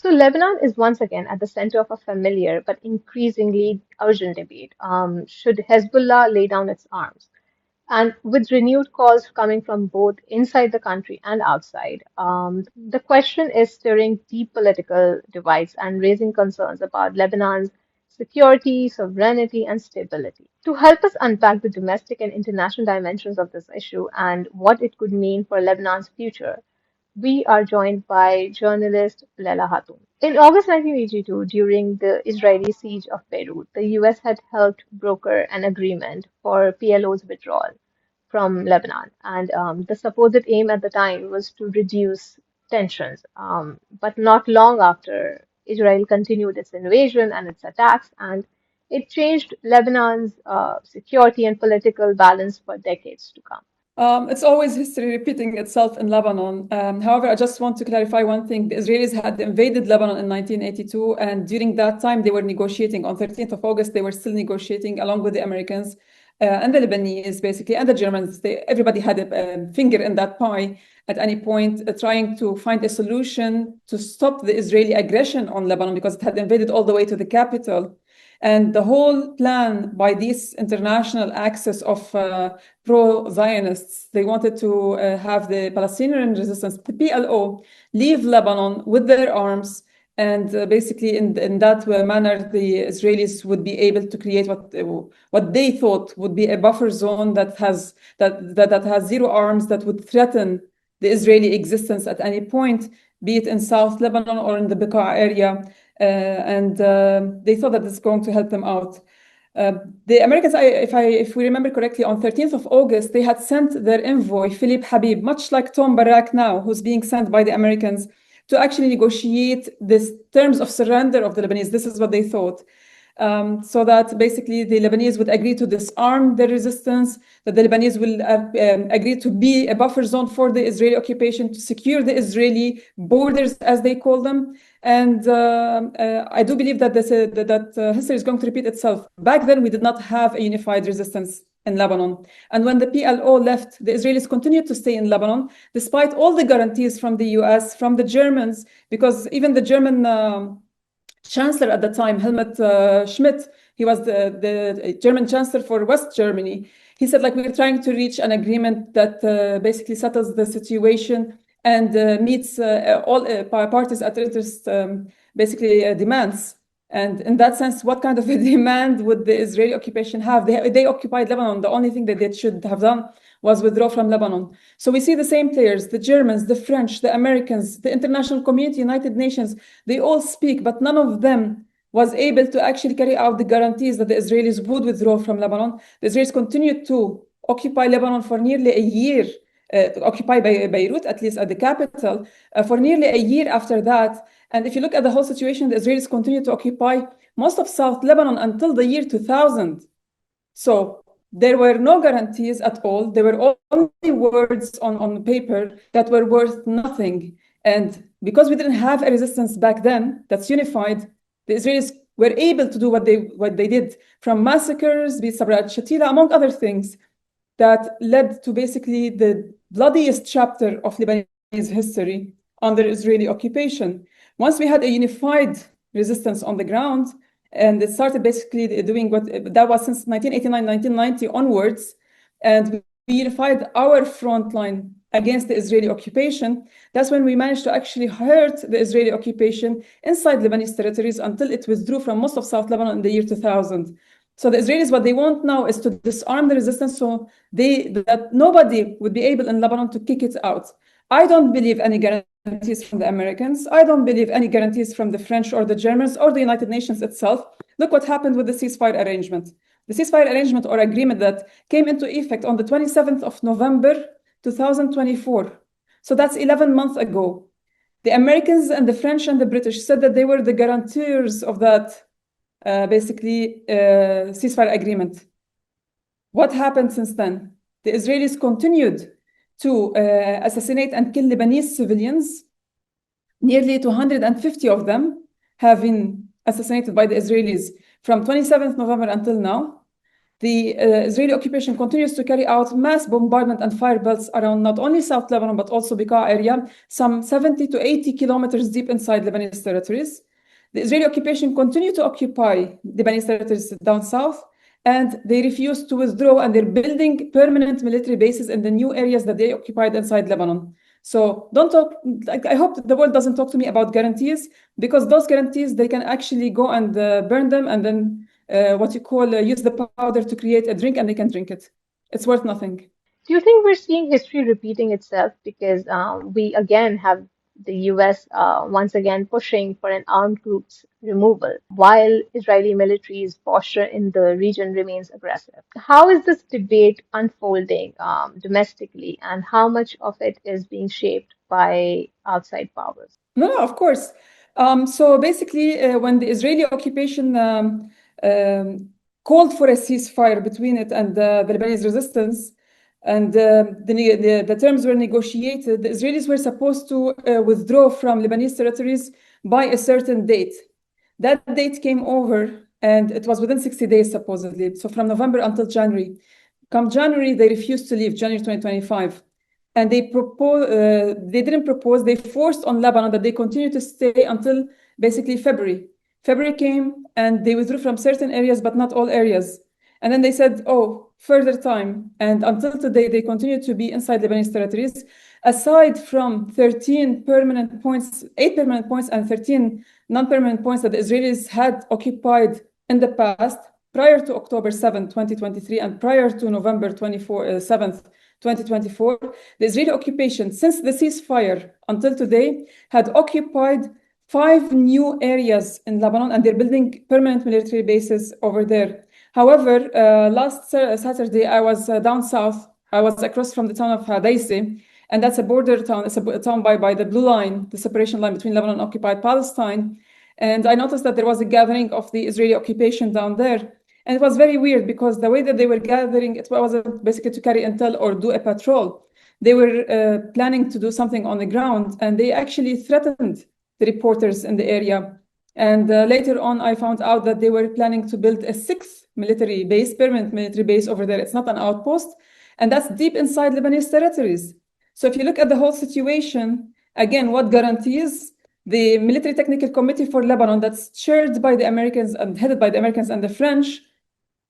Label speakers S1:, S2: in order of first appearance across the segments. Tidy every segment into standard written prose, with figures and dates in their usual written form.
S1: So Lebanon is once again at the center of a familiar but increasingly urgent debate. Should Hezbollah lay down its arms? And with renewed calls coming from both inside the country and outside, the question is stirring deep political divides and raising concerns about Lebanon's security, sovereignty, and stability. To help us unpack the domestic and international dimensions of this issue and what it could mean for Lebanon's future, we are joined by journalist Leila Hatoum. In August 1982, during the Israeli siege of Beirut, the US had helped broker an agreement for PLO's withdrawal from Lebanon. And the supposed aim at the time was to reduce tensions. But not long after, Israel continued its invasion and its attacks, and it changed Lebanon's security and political balance for decades to come.
S2: It's always history repeating itself in Lebanon. However, I just want to clarify one thing. The Israelis had invaded Lebanon in 1982, and during that time, they were negotiating. On 13th of August, they were still negotiating along with the Americans and the Lebanese, basically, and the Germans. Everybody had a finger in that pie at any point, trying to find a solution to stop the Israeli aggression on Lebanon because it had invaded all the way to the capital. And the whole plan by these international axis of pro-Zionists, they wanted to have the Palestinian resistance, the PLO, leave Lebanon with their arms. And basically, in that manner, the Israelis would be able to create what they thought would be a buffer zone that has zero arms, that would threaten the Israeli existence at any point, be it in South Lebanon or in the Bekaa area. And they thought that this is going to help them out. The Americans, if we remember correctly, on 13th of August, they had sent their envoy, Philippe Habib, much like Tom Barak now, who's being sent by the Americans, to actually negotiate this terms of surrender of the Lebanese. This is what they thought. So that basically the Lebanese would agree to disarm the resistance, that the Lebanese will agree to be a buffer zone for the Israeli occupation, to secure the Israeli borders, as they call them. And I do believe that history is going to repeat itself. Back then, we did not have a unified resistance in Lebanon. And when the PLO left, the Israelis continued to stay in Lebanon, despite all the guarantees from the US, from the Germans, because even the German Chancellor at the time, Helmut Schmidt, he was the German Chancellor for West Germany. He said, like, we're trying to reach an agreement that basically settles the situation and meets all parties at interest, demands. And in that sense, what kind of a demand would the Israeli occupation have? They occupied Lebanon. The only thing that they should have done was withdraw from Lebanon. So we see the same players, the Germans, the French, the Americans, the international community, United Nations, they all speak, but none of them was able to actually carry out the guarantees that the Israelis would withdraw from Lebanon. The Israelis continued to occupy Lebanon for nearly a year, occupy Beirut, at least at the capital, for nearly a year after that. And if you look at the whole situation, the Israelis continued to occupy most of South Lebanon until the year 2000. So there were no guarantees at all. There were only words on paper that were worth nothing. And because we didn't have a resistance back then that's unified, the Israelis were able to do what they did, from massacres, be Sabra al-Shatila, among other things, that led to basically the bloodiest chapter of Lebanese history under Israeli occupation. Once we had a unified resistance on the ground, and it started basically doing what that was since 1989, 1990 onwards, and we unified our front line against the Israeli occupation. That's when we managed to actually hurt the Israeli occupation inside Lebanese territories until it withdrew from most of South Lebanon in the year 2000. So the Israelis, what they want now is to disarm the resistance so that nobody would be able in Lebanon to kick it out. I don't believe any guarantees from the Americans. I don't believe any guarantees from the French or the Germans or the United Nations itself. Look what happened with the ceasefire arrangement. The ceasefire arrangement or agreement that came into effect on the 27th of November, 2024. So that's 11 months ago. The Americans and the French and the British said that they were the guarantors of that ceasefire agreement. What happened since then? The Israelis continued to assassinate and kill Lebanese civilians. Nearly 250 of them have been assassinated by the Israelis from 27th November until now. the Israeli occupation continues to carry out mass bombardment and fire belts around not only South Lebanon, but also Bekaa area, some 70 to 80 kilometers deep inside Lebanese territories. The Israeli occupation continued to occupy Lebanese territories down south, and they refuse to withdraw, and they're building permanent military bases in the new areas that they occupied inside Lebanon. So don't talk, like, I hope the world doesn't talk to me about guarantees, because those guarantees, they can actually go and burn them and then use the powder to create a drink, and they can drink it. It's worth nothing.
S1: Do you think we're seeing history repeating itself because we again have the US once again pushing for an armed groups removal while Israeli military's posture in the region remains aggressive? How is this debate unfolding domestically, and how much of it is being shaped by outside powers?
S2: No, of course. So basically, when the Israeli occupation called for a ceasefire between it and the Lebanese resistance, and the terms were negotiated, the Israelis were supposed to withdraw from Lebanese territories by a certain date. That date came over, and it was within 60 days, supposedly. So from November until January. Come January, they refused to leave, January 2025. And they didn't propose, they forced on Lebanon that they continue to stay until basically February. February came, and they withdrew from certain areas, but not all areas. And then they said, oh, further time. And until today, they continue to be inside Lebanese territories. Aside from 13 permanent points, 8 permanent points and 13 non-permanent points that the Israelis had occupied in the past, prior to October 7, 2023, and prior to November 7th, 2024, the Israeli occupation, since the ceasefire until today, had occupied 5 new areas in Lebanon, and they're building permanent military bases over there. However, last Saturday, I was down south. I was across from the town of Hadaisi, and that's a border town. It's a town by the blue line, the separation line between Lebanon and occupied Palestine. And I noticed that there was a gathering of the Israeli occupation down there. And it was very weird because the way that they were gathering, it wasn't basically to carry intel or do a patrol. They were planning to do something on the ground, and they actually threatened the reporters in the area. And later on, I found out that they were planning to build a 6th military base, permanent military base over there. It's not an outpost, and that's deep inside Lebanese territories. So if you look at the whole situation, again, what guarantees? The Military Technical Committee for Lebanon, that's chaired by the Americans and headed by the Americans and the French,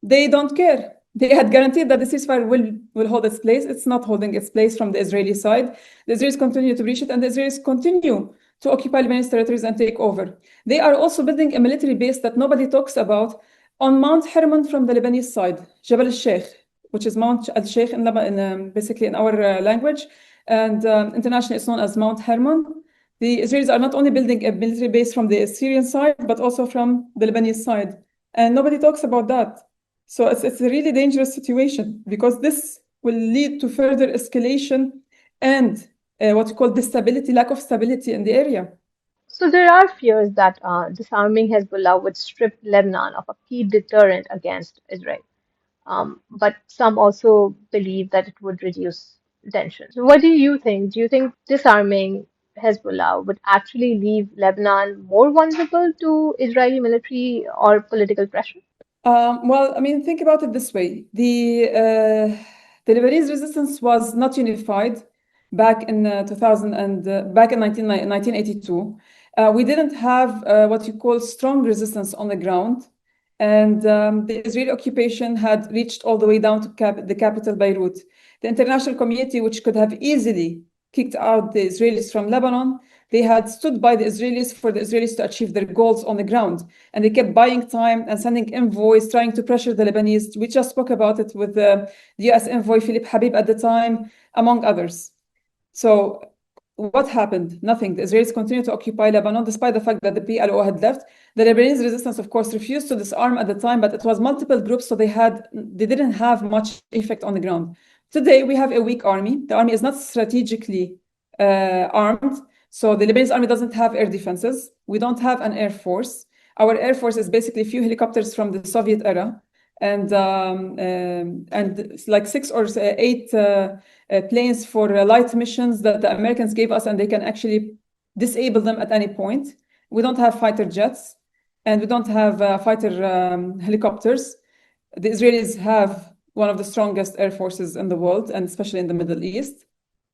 S2: they don't care. They had guaranteed that the ceasefire will hold its place. It's not holding its place from the Israeli side. The Israelis continue to breach it, and the Israelis continue to occupy Lebanese territories and take over. They are also building a military base that nobody talks about on Mount Hermon from the Lebanese side, Jabal al-Sheikh, which is Mount al-Sheikh in Lebanon, basically in our language, and internationally it's known as Mount Hermon. The Israelis are not only building a military base from the Syrian side, but also from the Lebanese side. And nobody talks about that. So it's a really dangerous situation, because this will lead to further escalation and what we call stability, lack of stability in the area.
S1: So there are fears that disarming Hezbollah would strip Lebanon of a key deterrent against Israel. But some also believe that it would reduce tension. So what do you think? Do you think disarming Hezbollah would actually leave Lebanon more vulnerable to Israeli military or political pressure?
S2: Well, I mean, think about it this way. The Lebanese resistance was not unified back in 2000 and back in 1982. We didn't have what you call strong resistance on the ground. And the Israeli occupation had reached all the way down to the capital, Beirut. The international community, which could have easily kicked out the Israelis from Lebanon, they had stood by the Israelis for the Israelis to achieve their goals on the ground. And they kept buying time and sending envoys, trying to pressure the Lebanese. We just spoke about it with the US envoy, Philip Habib, at the time, among others. So what happened? Nothing. The Israelis continued to occupy Lebanon, despite the fact that the PLO had left. The Lebanese resistance, of course, refused to disarm at the time, but it was multiple groups, so they didn't have much effect on the ground. Today, we have a weak army. The army is not strategically armed. So the Lebanese army doesn't have air defenses. We don't have an air force. Our air force is basically a few helicopters from the Soviet era, and like 6 or 8 planes for light missions that the Americans gave us, and they can actually disable them at any point. We don't have fighter jets, and we don't have fighter helicopters. The Israelis have one of the strongest air forces in the world, and especially in the Middle East.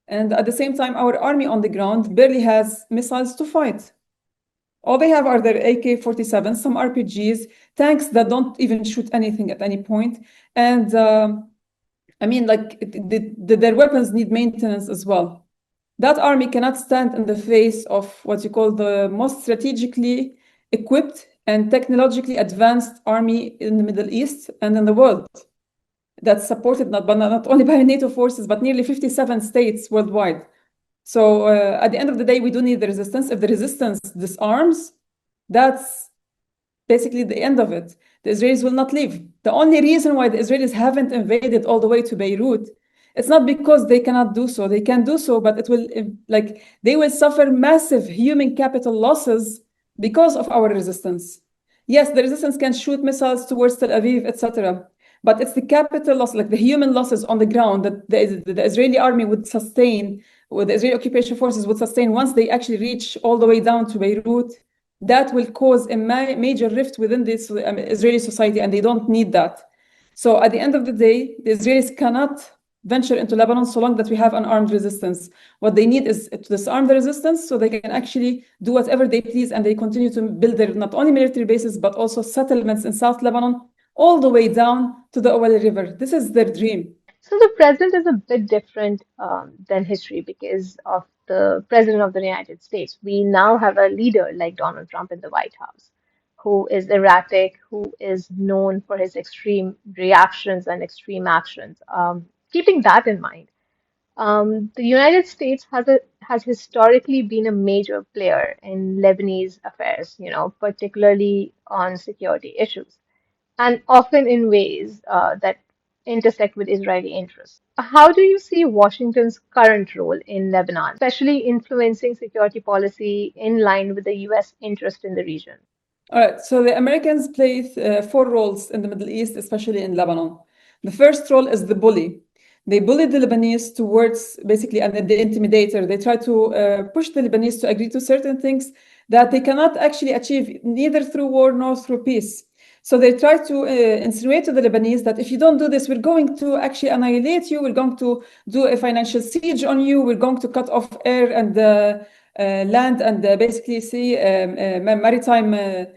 S2: And at the same time, our army on the ground barely has missiles to fight. All they have are their AK-47s, some RPGs, tanks that don't even shoot anything at any point. And I mean, like, their weapons need maintenance as well. That army cannot stand in the face of what you call the most strategically equipped and technologically advanced army in the Middle East and in the world. That's supported not only by NATO forces, but nearly 57 states worldwide. So at the end of the day, we do need the resistance. If the resistance disarms, that's basically the end of it. The Israelis will not leave. The only reason why the Israelis haven't invaded all the way to Beirut, it's not because they cannot do so. They can do so, but it will, like, they will suffer massive human capital losses because of our resistance. Yes, the resistance can shoot missiles towards Tel Aviv, etc. But it's the capital loss, like the human losses on the ground, that the Israeli army would sustain, or the Israeli occupation forces would sustain once they actually reach all the way down to Beirut. That will cause a major rift within this Israeli society, and they don't need that. So at the end of the day, the Israelis cannot venture into Lebanon so long that we have an armed resistance. What they need is to disarm the resistance so they can actually do whatever they please, and they continue to build their not only military bases, but also settlements in South Lebanon, all the way down to the Awali River. This is their dream.
S1: So the present is a bit different than history because of the President of the United States. We now have a leader like Donald Trump in the White House, who is erratic, who is known for his extreme reactions and extreme actions. Keeping that in mind, the United States has historically been a major player in Lebanese affairs, particularly on security issues, and often in ways that intersect with Israeli interests. How do you see Washington's current role in Lebanon, especially influencing security policy in line with the US interest in the region?
S2: All right, so the Americans play four roles in the Middle East, especially in Lebanon. The first role is the bully. They bully the Lebanese towards basically, and the intimidator. They try to push the Lebanese to agree to certain things that they cannot actually achieve neither through war nor through peace. So they try to insinuate to the Lebanese that if you don't do this, we're going to actually annihilate you. We're going to do a financial siege on you. We're going to cut off air and land and basically sea maritime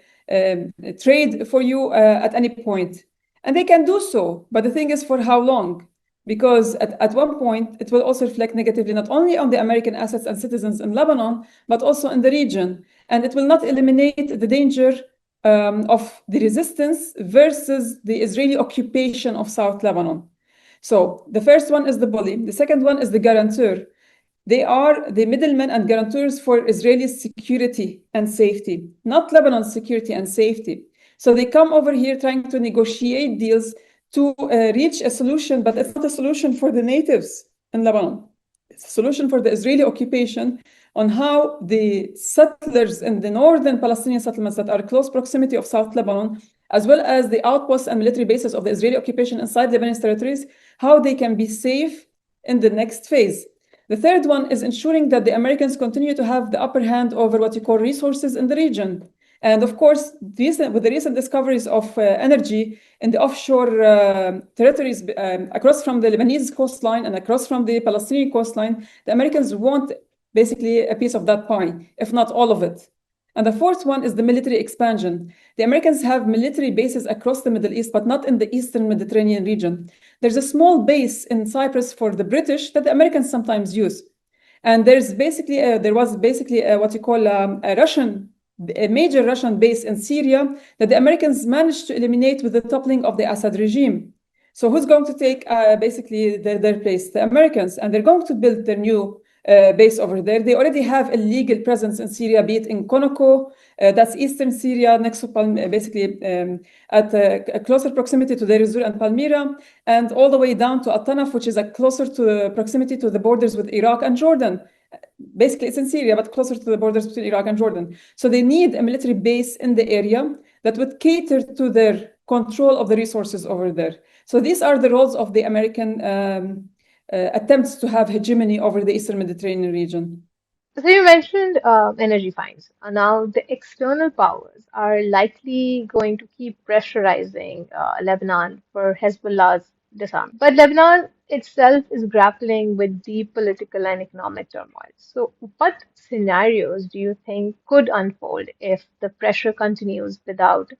S2: trade for you at any point. And they can do so. But the thing is, for how long? Because at one point, it will also reflect negatively not only on the American assets and citizens in Lebanon, but also in the region. And it will not eliminate the danger of the resistance versus the Israeli occupation of South Lebanon. So the first one is the bully. The second one is the guarantor. They are the middlemen and guarantors for Israeli security and safety, not Lebanon's security and safety. So they come over here trying to negotiate deals to reach a solution, but it's not a solution for the natives in Lebanon. It's a solution for the Israeli occupation on how the settlers in the northern Palestinian settlements that are close proximity of South Lebanon, as well as the outposts and military bases of the Israeli occupation inside Lebanese territories, how they can be safe in the next phase. The third one is ensuring that the Americans continue to have the upper hand over what you call resources in the region. And of course, with the recent discoveries of energy in the offshore territories across from the Lebanese coastline and across from the Palestinian coastline, the Americans want basically a piece of that pie, if not all of it. And the fourth one is the military expansion. The Americans have military bases across the Middle East, but not in the Eastern Mediterranean region. There's a small base in Cyprus for the British that the Americans sometimes use. And there was basically what you call a major Russian base in Syria that the Americans managed to eliminate with the toppling of the Assad regime. So who's going to take basically their place? The Americans, and they're going to build their new base over there. They already have a legal presence in Syria, be it in Konoko, that's eastern Syria, next to basically at a closer proximity to Deir ez-Zor and Palmyra, and all the way down to At-Tanaf, which is a closer to proximity to the borders with Iraq and Jordan. Basically, it's in Syria, but closer to the borders between Iraq and Jordan. So they need a military base in the area that would cater to their control of the resources over there. So these are the roles of the American attempts to have hegemony over the Eastern Mediterranean region.
S1: So you mentioned energy fines. Now, the external powers are likely going to keep pressurizing Lebanon for Hezbollah's disarm. But Lebanon itself is grappling with deep political and economic turmoil. So, what scenarios do you think could unfold if the pressure continues without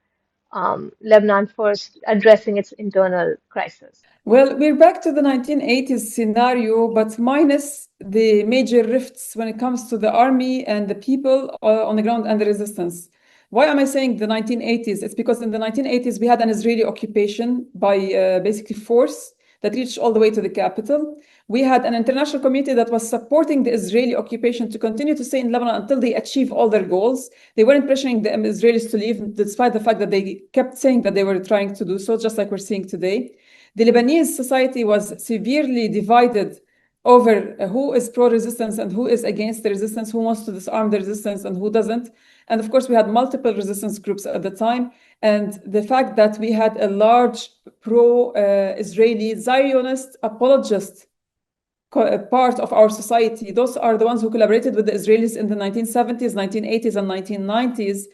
S1: Lebanon first addressing its internal crisis?
S2: Well, we're back to the 1980s scenario, but minus the major rifts when it comes to the army and the people on the ground and the resistance. Why am I saying the 1980s? It's because in the 1980s, we had an Israeli occupation by basically force that reached all the way to the capital. We had an international community that was supporting the Israeli occupation to continue to stay in Lebanon until they achieve all their goals. They weren't pressuring the Israelis to leave, despite the fact that they kept saying that they were trying to do so, just like we're seeing today. The Lebanese society was severely divided over who is pro-resistance and who is against the resistance, who wants to disarm the resistance and who doesn't. And of course, we had multiple resistance groups at the time. And the fact that we had a large pro-Israeli Zionist apologist part of our society, those are the ones who collaborated with the Israelis in the 1970s, 1980s, and 1990s.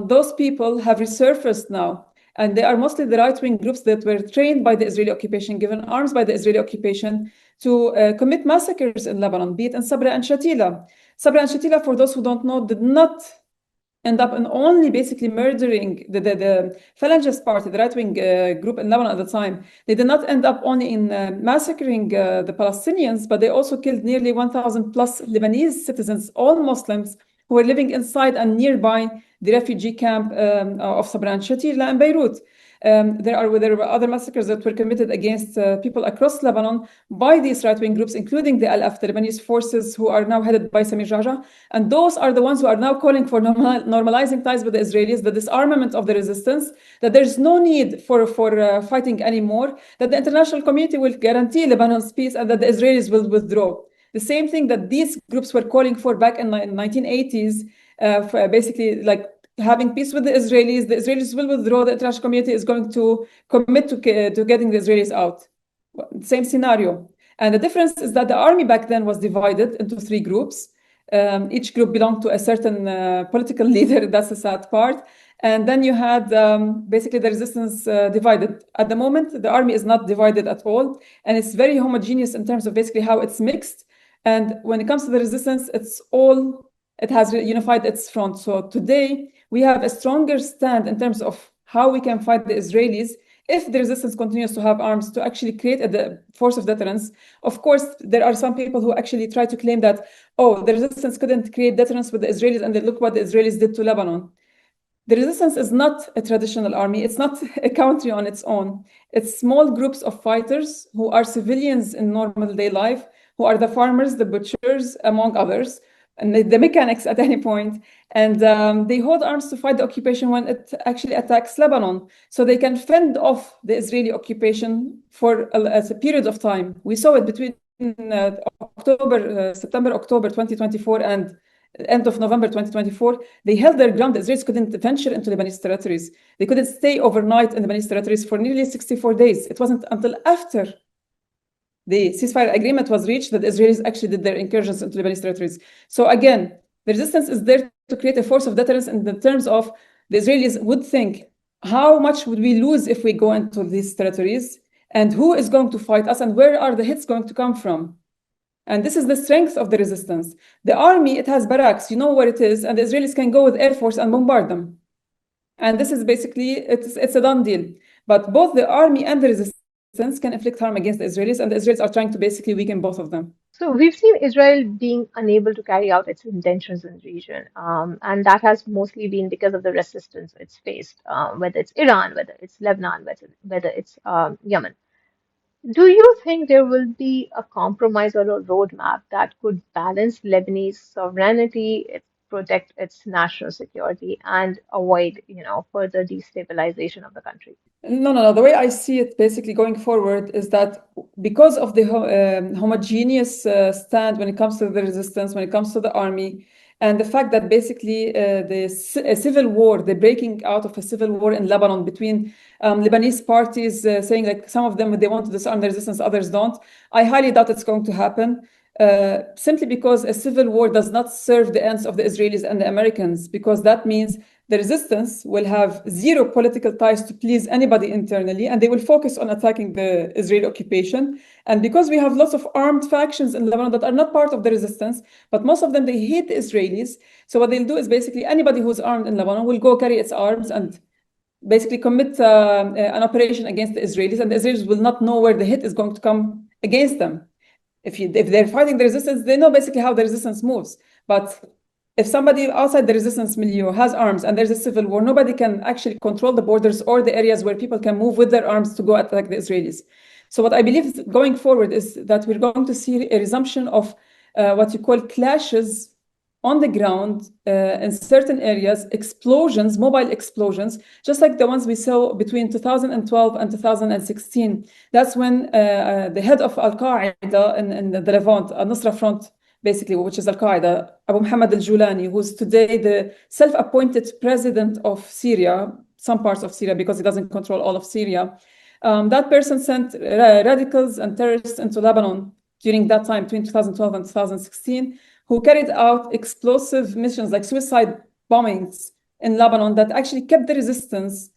S2: Those people have resurfaced now. And they are mostly the right-wing groups that were trained by the Israeli occupation, given arms by the Israeli occupation to commit massacres in Lebanon, be it in Sabra and Shatila. Sabra and Shatila, for those who don't know, did not end up in only basically murdering the Phalangist party, the right-wing group in Lebanon at the time. They did not end up only in massacring the Palestinians, but they also killed nearly 1,000 plus Lebanese citizens, all Muslims, who were living inside and nearby the refugee camp of Sabra and Shatila and Beirut. There were other massacres that were committed against people across Lebanon by these right-wing groups, including the LF, the Lebanese forces, who are now headed by Samir Jaja. And those are the ones who are now calling for normalizing ties with the Israelis, the disarmament of the resistance, that there's no need for fighting anymore, that the international community will guarantee Lebanon's peace, and that the Israelis will withdraw. The same thing that these groups were calling for back in the 1980s, basically like having peace with the Israelis will withdraw, the international community is going to commit to getting the Israelis out. Same scenario. And the difference is that the army back then was divided into three groups. Each group belonged to a certain political leader. That's the sad part. And then you had basically the resistance divided. At the moment, the army is not divided at all. And it's very homogeneous in terms of basically how it's mixed. And when it comes to the resistance, it has unified its front. So today, we have a stronger stand in terms of how we can fight the Israelis if the resistance continues to have arms to actually create a force of deterrence. Of course, there are some people who actually try to claim that, oh, the resistance couldn't create deterrence with the Israelis, and then look what the Israelis did to Lebanon. The resistance is not a traditional army. It's not a country on its own. It's small groups of fighters who are civilians in normal day life, who are the farmers, the butchers, among others, and the mechanics at any point. And they hold arms to fight the occupation when it actually attacks Lebanon. So they can fend off the Israeli occupation for a period of time. We saw it between September, October 2024 and end of November 2024, they held their ground. The Israelis couldn't venture into Lebanese territories. They couldn't stay overnight in Lebanese territories for nearly 64 days. It wasn't until after the ceasefire agreement was reached that the Israelis actually did their incursions into Lebanese territories. So again, the resistance is there to create a force of deterrence in the terms of the Israelis would think, how much would we lose if we go into these territories? And who is going to fight us? And where are the hits going to come from? And this is the strength of the resistance. The army, it has barracks, you know where it is, and the Israelis can go with air force and bombard them. And this is basically, it's a done deal. But both the army and the resistance can inflict harm against the Israelis, and the Israelis are trying to basically weaken both of them.
S1: So we've seen Israel being unable to carry out its intentions in the region, and that has mostly been because of the resistance it's faced, whether it's Iran, whether it's Lebanon, whether it's Yemen. Do you think there will be a compromise or a roadmap that could balance Lebanese sovereignty, protect its national security, and avoid, further destabilization of the country?
S2: No. The way I see it basically going forward is that because of the homogeneous stand when it comes to the resistance, when it comes to the army, and the fact that basically a civil war, the breaking out of a civil war in Lebanon between Lebanese parties saying like some of them, they want to disarm the resistance, others don't. I highly doubt it's going to happen. simply because a civil war does not serve the ends of the Israelis and the Americans, because that means the resistance will have zero political ties to please anybody internally, and they will focus on attacking the Israeli occupation. And because we have lots of armed factions in Lebanon that are not part of the resistance, but most of them, they hate the Israelis. So what they'll do is basically anybody who's armed in Lebanon will go carry its arms and basically commit an operation against the Israelis, and the Israelis will not know where the hit is going to come against them. If they're fighting the resistance, they know basically how the resistance moves. But if somebody outside the resistance milieu has arms and there's a civil war, nobody can actually control the borders or the areas where people can move with their arms to go attack the Israelis. So what I believe going forward is that we're going to see a resumption of what you call clashes on the ground in certain areas, explosions, mobile explosions, just like the ones we saw between 2012 and 2016. That's when the head of Al-Qaeda in the Levant, Al-Nusra Front, basically, which is Al-Qaeda, Abu Muhammad al-Julani, who's today the self-appointed president of Syria, some parts of Syria, because he doesn't control all of Syria. That person sent radicals and terrorists into Lebanon during that time, between 2012 and 2016, who carried out explosive missions like suicide bombings in Lebanon that actually kept the resistance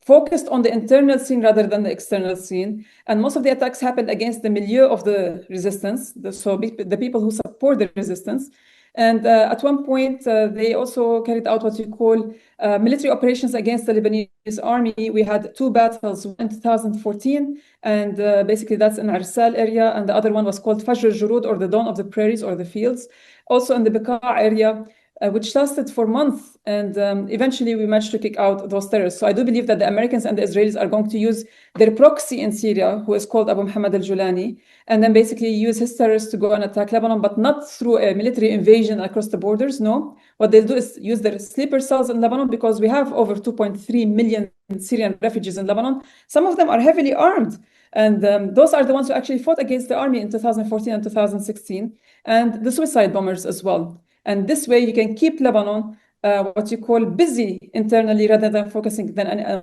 S2: focused on the internal scene rather than the external scene. And most of the attacks happened against the milieu of the resistance, the people who support the resistance. And at one point, they also carried out what you call military operations against the Lebanese army. We had two battles in 2014, and basically that's in Arsal area, and the other one was called Fajr al-Jurud, or the dawn of the prairies or the fields, also in the Bekaa area, which lasted for months. And eventually we managed to kick out those terrorists. So I do believe that the Americans and the Israelis are going to use their proxy in Syria, who is called Abu Muhammad al-Julani, and then basically use his terrorists to go and attack Lebanon, but not through a military invasion across the borders. No, what they'll do is use their sleeper cells in Lebanon, because we have over 2.3 million Syrian refugees in Lebanon. Some of them are heavily armed. And those are the ones who actually fought against the army in 2014 and 2016, and the suicide bombers as well. And this way you can keep Lebanon, what you call, busy internally rather than focusing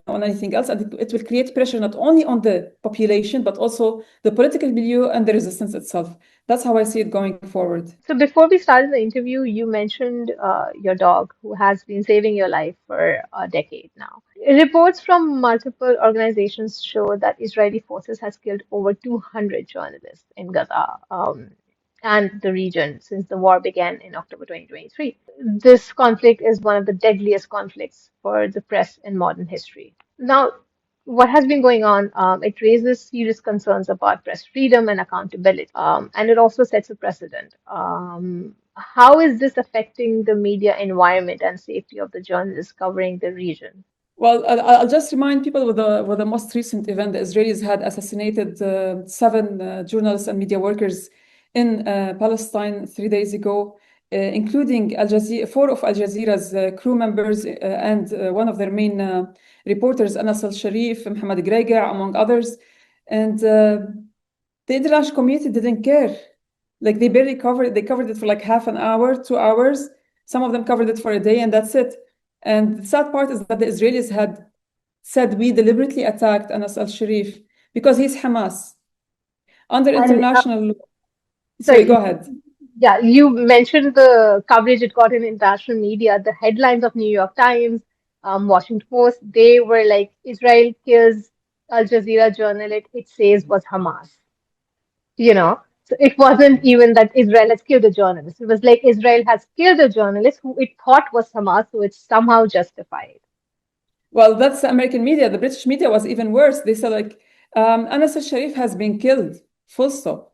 S2: on anything else. And it will create pressure not only on the population, but also the political milieu and the resistance itself. That's how I see it going forward.
S1: So before we started the interview, you mentioned your dog, who has been saving your life for a decade now. Reports from multiple organizations show that Israeli forces has killed over 200 journalists in Gaza and the region since the war began in October 2023. This conflict is one of the deadliest conflicts for the press in modern history. Now, what has been going on, it raises serious concerns about press freedom and accountability, and it also sets a precedent. How is this affecting the media environment and safety of the journalists covering the region?
S2: Well, I'll just remind people with the most recent event. The Israelis had assassinated 7 journalists and media workers in Palestine 3 days ago, including 4 of Al Jazeera's crew members and one of their main reporters, Anas al-Sharif, Mohammed Greger, among others. And the international community didn't care. Like, they barely covered it for like half an hour, 2 hours. Some of them covered it for a day, and that's it. And the sad part is that the Israelis had said, we deliberately attacked Anas al-Sharif because he's Hamas. Under international law. Sorry, go ahead.
S1: Yeah, you mentioned the coverage it got in international media. The headlines of New York Times, Washington Post, they were like, Israel kills Al Jazeera journalist, it says was Hamas. You know, so it wasn't even that Israel has killed a journalist. It was like Israel has killed a journalist who it thought was Hamas, so it's somehow justified.
S2: Well, that's the American media. The British media was even worse. They said, like, Anas al-Sharif has been killed, full stop.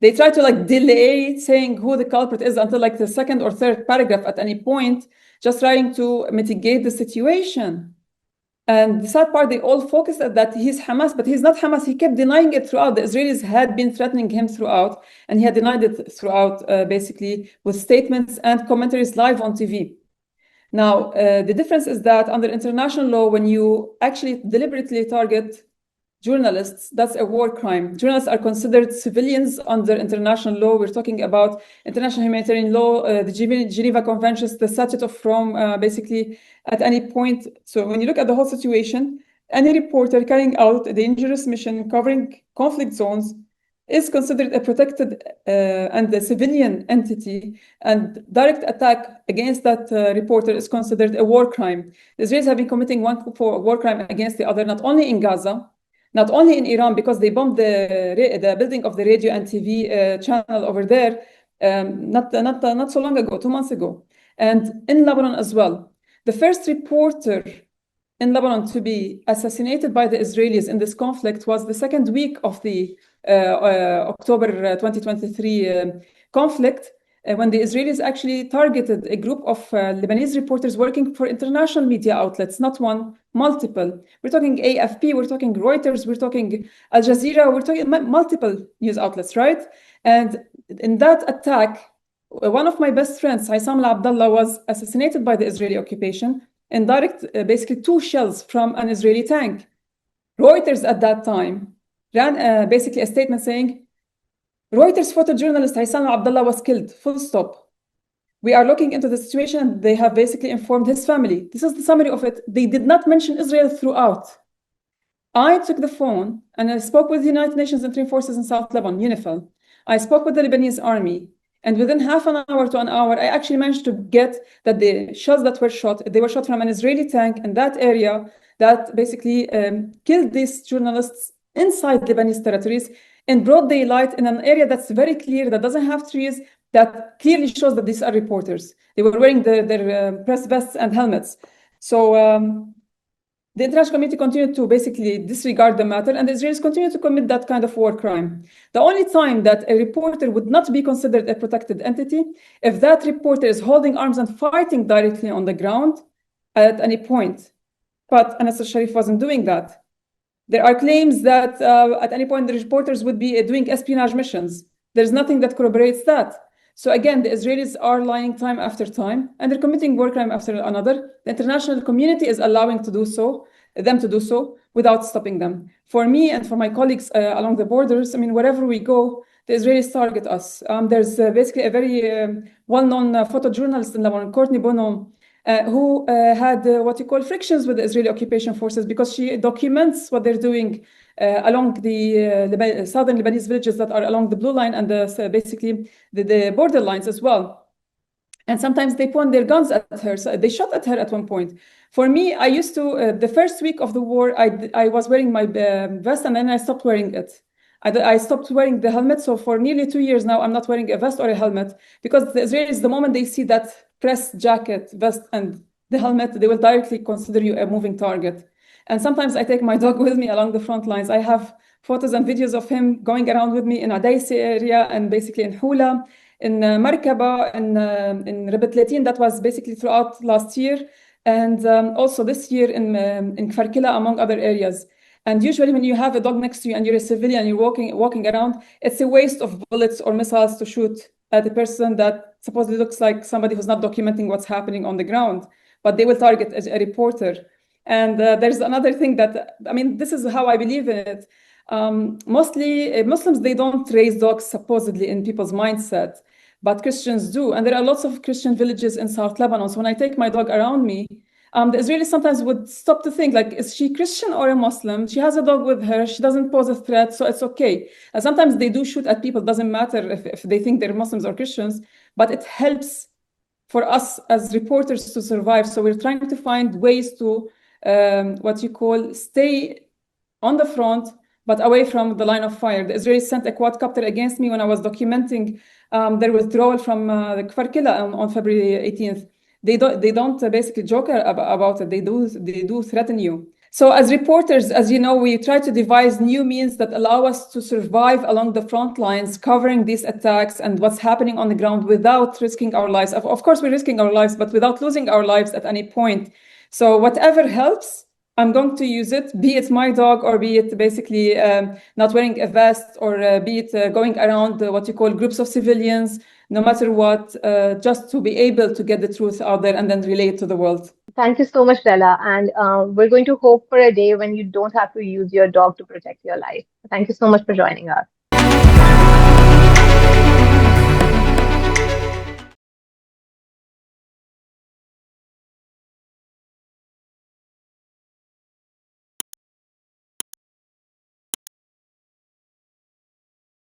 S2: They try to like delay saying who the culprit is until like the second or third paragraph at any point, just trying to mitigate the situation. And the sad part, they all focused at that he's Hamas, but he's not Hamas. He kept denying it throughout. The Israelis had been threatening him throughout, and he had denied it throughout, basically with statements and commentaries live on TV. Now, the difference is that under international law, when you actually deliberately target journalists, that's a war crime. Journalists are considered civilians under international law. We're talking about international humanitarian law, the Geneva Conventions, the Statute of Rome, basically at any point. So when you look at the whole situation, any reporter carrying out a dangerous mission covering conflict zones is considered a protected and a civilian entity, and direct attack against that reporter is considered a war crime. The Israelis have been committing one war crime against the other, not only in Gaza, not only in Iran, because they bombed the building of the radio and TV channel over there not so long ago, 2 months ago, and in Lebanon as well. The first reporter in Lebanon to be assassinated by the Israelis in this conflict was the second week of the October 2023 conflict, when the Israelis actually targeted a group of Lebanese reporters working for international media outlets, not one, multiple. We're talking AFP, we're talking Reuters, we're talking Al Jazeera, we're talking multiple news outlets, right? And in that attack, one of my best friends, Haysam al-Abdallah, was assassinated by the Israeli occupation and basically 2 shells from an Israeli tank. Reuters at that time ran basically a statement saying, Reuters photojournalist Haysam al-Abdallah was killed, full stop. We are looking into the situation. They have basically informed his family. This is the summary of it. They did not mention Israel throughout. I took the phone and I spoke with the United Nations Interim Forces in South Lebanon, UNIFIL. I spoke with the Lebanese army. And within half an hour to an hour, I actually managed to get that the shells that were shot, they were shot from an Israeli tank in that area that basically killed these journalists inside Lebanese territories in broad daylight in an area that's very clear, that doesn't have trees, that clearly shows that these are reporters. They were wearing their press vests and helmets. So the international community continued to basically disregard the matter, and the Israelis continued to commit that kind of war crime. The only time that a reporter would not be considered a protected entity, if that reporter is holding arms and fighting directly on the ground at any point. But Anas al-Sharif wasn't doing that. There are claims that at any point the reporters would be doing espionage missions. There's nothing that corroborates that. So again, the Israelis are lying time after time, and they're committing war crime after another. The international community is allowing them to do so without stopping them. For me and for my colleagues along the borders, I mean, wherever we go, the Israelis target us. There's basically a very well-known photojournalist in Lebanon, Courtney Bonhomme, who had what you call frictions with the Israeli occupation forces, because she documents what they're doing along the southern Lebanese villages that are along the blue line and basically the border lines as well. And sometimes they point their guns at her. So they shot at her at one point. For me, I used to, the first week of the war, I was wearing my vest, and then I stopped wearing it. I stopped wearing the helmet. So for nearly 2 years now, I'm not wearing a vest or a helmet, because the Israelis, the moment they see that press jacket, vest, and the helmet, they will directly consider you a moving target. And sometimes I take my dog with me along the front lines. I have photos and videos of him going around with me in Adaisi area, and basically in Hula, in Markaba, in Rabat Latin. That was basically throughout last year. And also this year in Kfarkila, among other areas. And usually when you have a dog next to you and you're a civilian, you're walking around, it's a waste of bullets or missiles to shoot at a person that supposedly looks like somebody who's not documenting what's happening on the ground, but they will target a reporter. And there's another thing that, I mean, this is how I believe in it. Mostly Muslims, they don't raise dogs supposedly in people's mindset, but Christians do. And there are lots of Christian villages in South Lebanon. So when I take my dog around me, the Israelis sometimes would stop to think, like, is she Christian or a Muslim? She has a dog with her. She doesn't pose a threat, so it's okay. And sometimes they do shoot at people. It doesn't matter if they think they're Muslims or Christians, but it helps for us as reporters to survive. So we're trying to find ways to what you call stay on the front, but away from the line of fire. The Israelis sent a quadcopter against me when I was documenting their withdrawal from the Kfarkila on February 18th. They don't basically joke about it. They do threaten you. So as reporters, as you know, we try to devise new means that allow us to survive along the front lines, covering these attacks and what's happening on the ground without risking our lives. Of course, we're risking our lives, but without losing our lives at any point. So whatever helps, I'm going to use it, be it my dog or be it basically not wearing a vest, or be it going around what you call groups of civilians, no matter what, just to be able to get the truth out there and then relay it to the world.
S1: Thank you so much, Leila. And we're going to hope for a day when you don't have to use your dog to protect your life. Thank you so much for joining us.